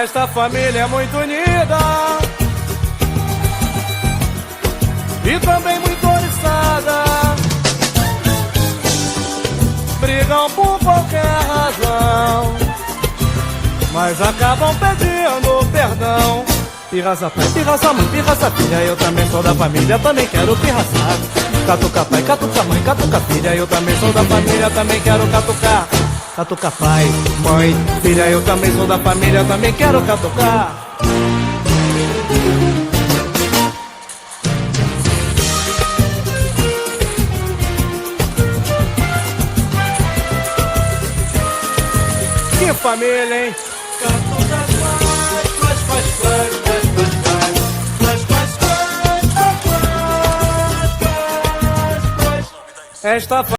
Esta família é muito unida e também muito oriçada. Brigam por qualquer razão, mas acabam pedindo perdão. Pirraça pai, pirraça mãe, pirraça filha, eu também sou da família, também quero pirraçar. Catuca pai, catuca mãe, catuca filha, eu também sou da família, também quero catucar. Catuca pai, mãe, filha, eu também sou da família, também quero catucar. Que família, hein? Esta